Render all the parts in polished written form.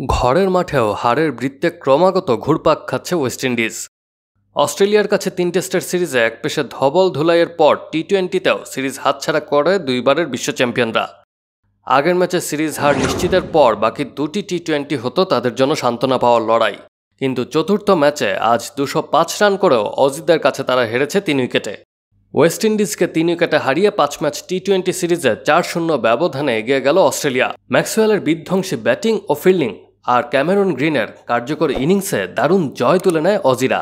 ঘরের মাঠেও হারের বৃত্তে ক্রমাগত ঘুরপাক খাচ্ছে ওয়েস্ট ইন্ডিজ। অস্ট্রেলিয়ার কাছে ৩ টেস্টের সিরিজে একপেশে ধবল ধুলাইয়ের পর টি-20তেও সিরিজ হাতছাড়া করে দুইবারের বিশ্ব চ্যাম্পিয়নরা। আগের ম্যাচে সিরিজ হার নিশ্চিতের পর বাকি দুটি টি-20 হতো তাদের জন্য সান্ত্বনা পাওয়ার লড়াই, কিন্তু চতুর্থ ম্যাচে আজ ২০৫ রান করেও অজিদের কাছে তারা হেরেছে ৩ উইকেটে। ওয়েস্ট ইন্ডিজকে ৩ উইকেটে হারিয়ে ৫ ম্যাচ টি-20 সিরিজে ৪-০ ব্যবধানে এগিয়ে গেল অস্ট্রেলিয়া। ম্যাক্সওয়েলের বিধ্বংসী ব্যাটিং ও ফিল্ডিং আর ক্যামেরন গ্রিনের কার্যকর ইনিংসে দারুণ জয় তুলে নেয় অজিরা।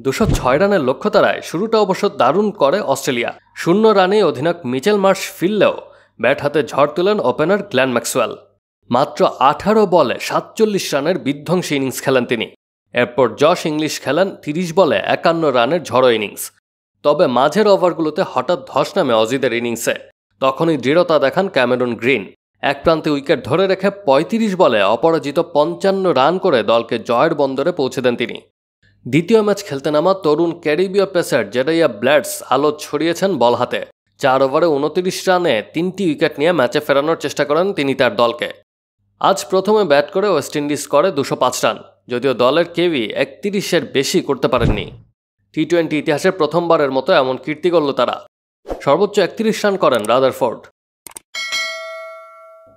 ২০৬ রানের লক্ষ্য তাড়ায় শুরুটা অবশ্য দারুণ করে অস্ট্রেলিয়া। ০ রানেই অধিনায়ক মিচেল মার্শ ফিরলেও ব্যাট হাতে ঝড় তুলেন ওপেনার গ্ল্যান ম্যাক্সওয়েল। মাত্র ১৮ বলে ৪৭ রানের বিধ্বংসী ইনিংস খেলেন তিনি। এরপর জশ ইংলিশ খেলেন ৩০ বলে ৫১ রানের ঝড়ো ইনিংস। তবে মাঝের ওভারগুলোতে হঠাৎ ধস নামে অজিদের ইনিংসে। তখনই দৃঢ়তা দেখান ক্যামেরন গ্রিন। এক প্রান্তে উইকেট ধরে রেখে ৩৫ বলে অপরাজিত ৫৫ রান করে দলকে জয়ের বন্দরে পৌঁছে দেন তিনি। দ্বিতীয় ম্যাচ খেলতে নামা তরুণ ক্যারিবীয় পেসার জেডাইয়া ব্ল্যাডস আলো ছড়িয়েছেন বল হাতে। ৪ ওভারে ২৯ রানে ৩টি উইকেট নিয়ে ম্যাচে ফেরানোর চেষ্টা করেন তিনি তার দলকে। আজ প্রথমে ব্যাট করে ওয়েস্ট ইন্ডিজ করে ২০৫ রান, যদিও দলের কেউই ৩১-এর বেশি করতে পারেননি। টি-20 ইতিহাসে প্রথমবারের মতো এমন কীর্তি করল তারা। সর্বোচ্চ ৩১ রান করেন রাদারফোর্ড।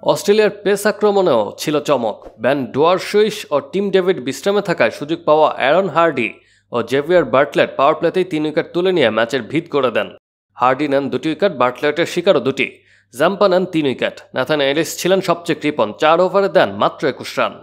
অস্ট্রেলিয়ার পেস আক্রমণেও ছিল চমক। ব্যান ডোয়ারশুইশ ও টিম ডেভিড বিশ্রামে থাকায় সুযোগ পাওয়া অ্যারন হার্ডি ও জেভিয়ার বার্টলেট পাওয়ার প্লেতেই ৩ উইকেট তুলে নিয়ে ম্যাচের ভিত করে দেন। হার্ডি নেন ২টি উইকেট, বার্টলেটের শিকারও ২টি। জাম্পা নেন ৩ উইকেট। ন্যাথান এলিস ছিলেন সবচেয়ে কৃপণ, ৪ ওভারে দেন মাত্র ২১ রান।